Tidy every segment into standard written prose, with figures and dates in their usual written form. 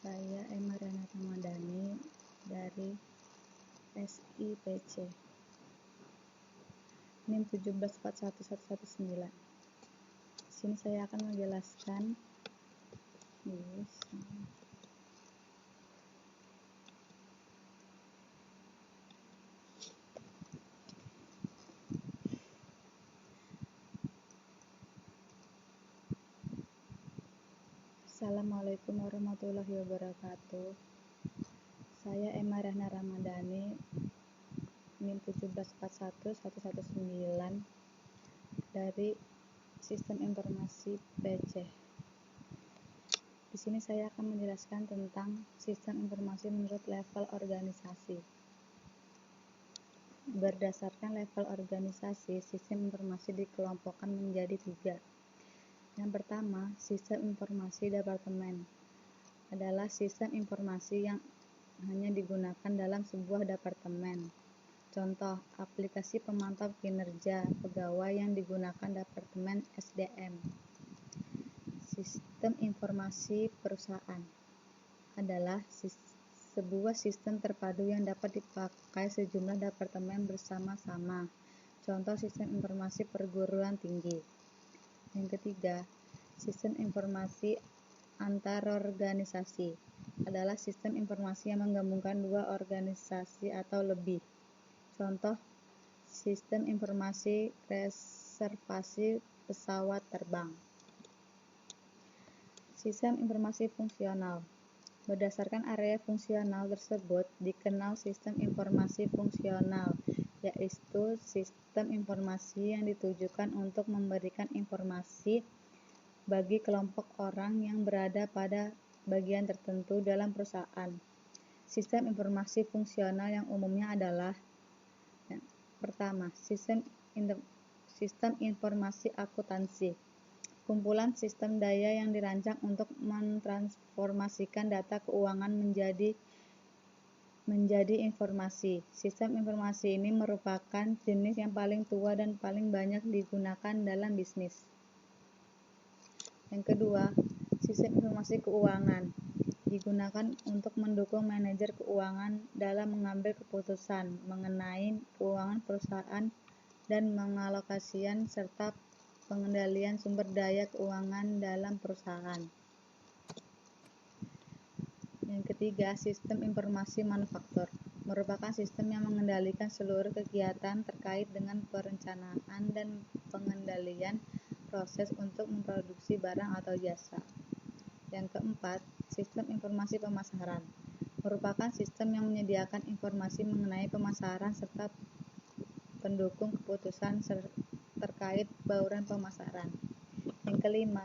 Saya Emma Renata Ramadhani dari SIPC NIM 1741119. Di sini saya akan menjelaskan Assalamualaikum warahmatullahi wabarakatuh. Saya Emma Renata Ramadhani, NIM 1741119 dari Sistem Informasi PC. Di sini saya akan menjelaskan tentang sistem informasi menurut level organisasi. Berdasarkan level organisasi, sistem informasi dikelompokkan menjadi 3. Yang pertama, sistem informasi departemen adalah sistem informasi yang hanya digunakan dalam sebuah departemen. Contoh, aplikasi pemantau kinerja pegawai yang digunakan departemen SDM. Sistem informasi perusahaan adalah sebuah sistem terpadu yang dapat dipakai sejumlah departemen bersama-sama. Contoh, sistem informasi perguruan tinggi. Yang ketiga, sistem informasi antarorganisasi adalah sistem informasi yang menggabungkan 2 organisasi atau lebih. Contoh, sistem informasi reservasi pesawat terbang. Sistem informasi fungsional. Berdasarkan area fungsional tersebut dikenal sistem informasi fungsional, yaitu sistem informasi yang ditujukan untuk memberikan informasi bagi kelompok orang yang berada pada bagian tertentu dalam perusahaan. Sistem informasi fungsional yang umumnya adalah: pertama, sistem informasi akuntansi, kumpulan sistem daya yang dirancang untuk mentransformasikan data keuangan menjadi informasi. Sistem informasi ini merupakan jenis yang paling tua dan paling banyak digunakan dalam bisnis. Yang kedua, sistem informasi keuangan digunakan untuk mendukung manajer keuangan dalam mengambil keputusan mengenai keuangan perusahaan dan mengalokasikan serta pengendalian sumber daya keuangan dalam perusahaan. Yang ketiga, sistem informasi manufaktur merupakan sistem yang mengendalikan seluruh kegiatan terkait dengan perencanaan dan pengendalian proses untuk memproduksi barang atau jasa. Yang keempat, sistem informasi pemasaran merupakan sistem yang menyediakan informasi mengenai pemasaran serta pendukung keputusan terkait bauran pemasaran. Yang kelima,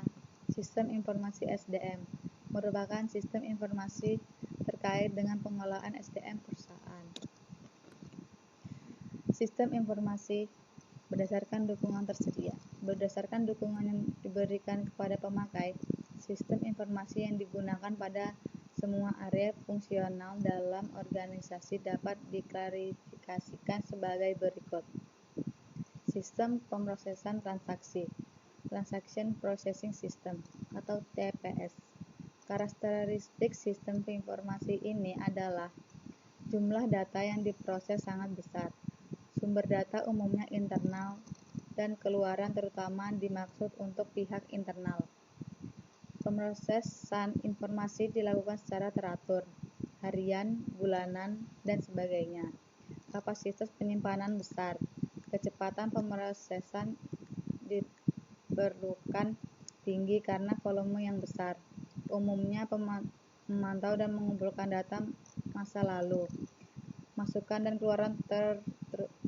sistem informasi SDM merupakan sistem informasi terkait dengan pengolahan SDM perusahaan. Sistem informasi berdasarkan dukungan tersedia. Berdasarkan dukungan yang diberikan kepada pemakai, sistem informasi yang digunakan pada semua area fungsional dalam organisasi dapat diklasifikasikan sebagai berikut. Sistem pemrosesan transaksi, Transaction Processing System atau TPS. Karakteristik sistem informasi ini adalah jumlah data yang diproses sangat besar. Sumber data umumnya internal dan keluaran terutama dimaksud untuk pihak internal. Pemrosesan informasi dilakukan secara teratur, harian, bulanan, dan sebagainya. Kapasitas penyimpanan besar. Kecepatan pemrosesan diperlukan tinggi karena volume yang besar. Umumnya memantau dan mengumpulkan data masa lalu. Masukan dan keluaran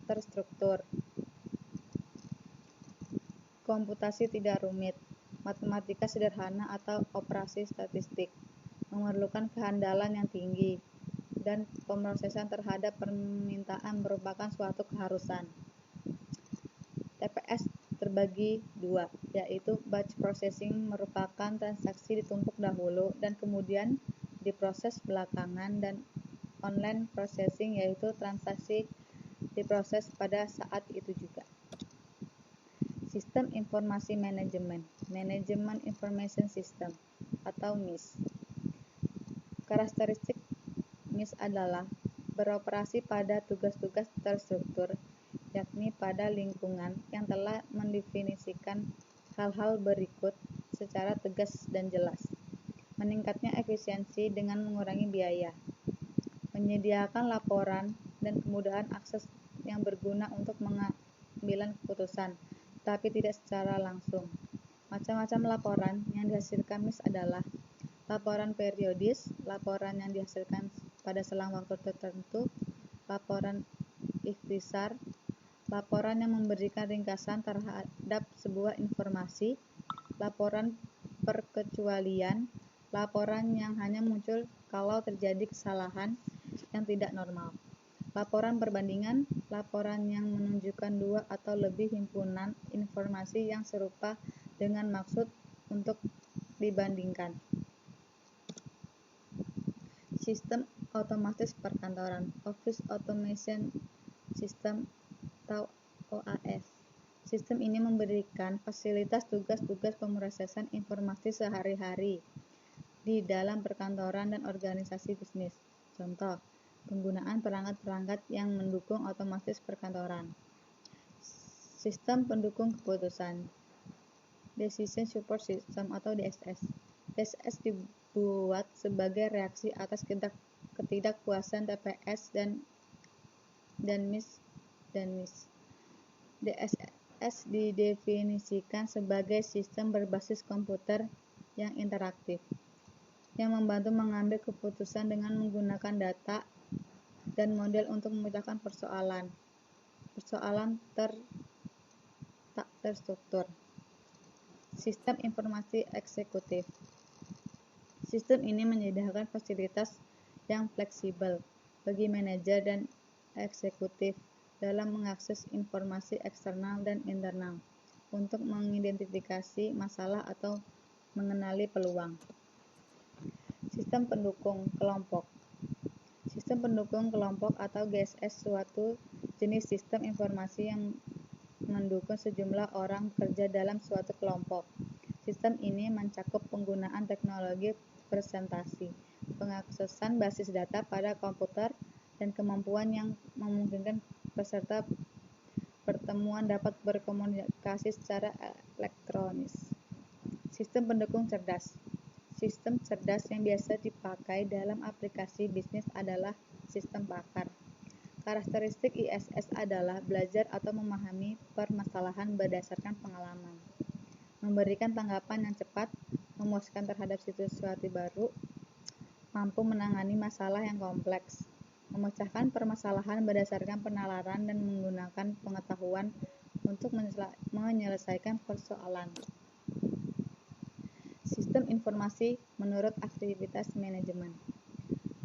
terstruktur. Komputasi tidak rumit. Matematika sederhana atau operasi statistik. Memerlukan kehandalan yang tinggi. Dan pemrosesan terhadap permintaan merupakan suatu keharusan. TPS terbagi 2, yaitu batch processing merupakan transaksi ditumpuk dahulu dan kemudian diproses belakangan, dan online processing yaitu transaksi diproses pada saat itu juga. Sistem informasi manajemen, Management Information System atau MIS. Karakteristik MIS adalah beroperasi pada tugas-tugas terstruktur, yakni pada lingkungan yang telah mendefinisikan hal-hal berikut secara tegas dan jelas. Meningkatnya efisiensi dengan mengurangi biaya. Menyediakan laporan dan kemudahan akses yang berguna untuk pengambilan keputusan, tapi tidak secara langsung. Macam-macam laporan yang dihasilkan MIS adalah laporan periodis, laporan yang dihasilkan pada selang waktu tertentu, laporan ikhtisar, laporan yang memberikan ringkasan terhadap sebuah informasi, laporan perkecualian, laporan yang hanya muncul kalau terjadi kesalahan yang tidak normal, laporan perbandingan, laporan yang menunjukkan dua atau lebih himpunan informasi yang serupa dengan maksud untuk dibandingkan. Sistem otomatis perkantoran, Office Automation System atau OAS. Sistem ini memberikan fasilitas tugas-tugas pemrosesan informasi sehari-hari di dalam perkantoran dan organisasi bisnis. Contoh, penggunaan perangkat-perangkat yang mendukung otomatis perkantoran. Sistem pendukung keputusan, Decision Support System atau DSS. DSS dibuat sebagai reaksi atas ketidakpuasan TPS dan MIS. DSS didefinisikan sebagai sistem berbasis komputer yang interaktif, yang membantu mengambil keputusan dengan menggunakan data dan model untuk memecahkan persoalan tak terstruktur. Sistem informasi eksekutif. Sistem ini menyediakan fasilitas yang fleksibel bagi manajer dan eksekutif dalam mengakses informasi eksternal dan internal untuk mengidentifikasi masalah atau mengenali peluang. Sistem pendukung kelompok. Sistem pendukung kelompok atau GSS suatu jenis sistem informasi yang mendukung sejumlah orang bekerja dalam suatu kelompok. Sistem ini mencakup penggunaan teknologi presentasi, pengaksesan basis data pada komputer, dan kemampuan yang memungkinkan peserta pertemuan dapat berkomunikasi secara elektronis. Sistem pendukung cerdas. Sistem cerdas yang biasa dipakai dalam aplikasi bisnis adalah sistem pakar. Karakteristik ISS adalah belajar atau memahami permasalahan berdasarkan pengalaman, memberikan tanggapan yang cepat, memuaskan terhadap situasi baru, mampu menangani masalah yang kompleks, memecahkan permasalahan berdasarkan penalaran dan menggunakan pengetahuan untuk menyelesaikan persoalan. Sistem informasi menurut aktivitas manajemen.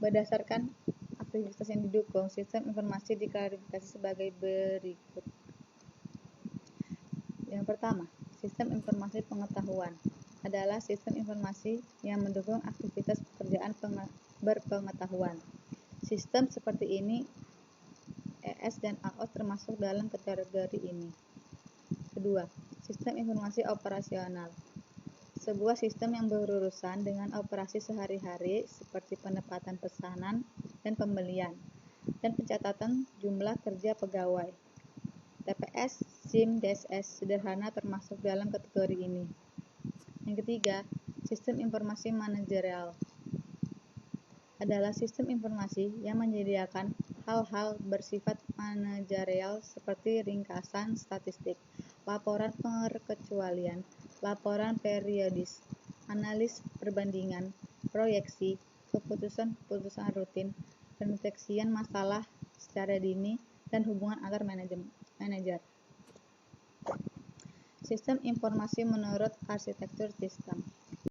Berdasarkan aktivitas yang didukung, sistem informasi diklasifikasi sebagai berikut. Yang pertama, sistem informasi pengetahuan adalah sistem informasi yang mendukung aktivitas pekerjaan berpengetahuan. Sistem seperti ini, ES dan AOS termasuk dalam kategori ini. Kedua, sistem informasi operasional. Sebuah sistem yang berurusan dengan operasi sehari-hari seperti penempatan pesanan dan pembelian, dan pencatatan jumlah kerja pegawai. TPS, SIM, DSS sederhana termasuk dalam kategori ini. Yang ketiga, sistem informasi manajerial adalah sistem informasi yang menyediakan hal-hal bersifat manajerial seperti ringkasan statistik, laporan perkecualian, laporan periodis, analis perbandingan, proyeksi, keputusan-keputusan rutin, pendeteksian masalah secara dini, dan hubungan antar manajer. Sistem informasi menurut arsitektur sistem.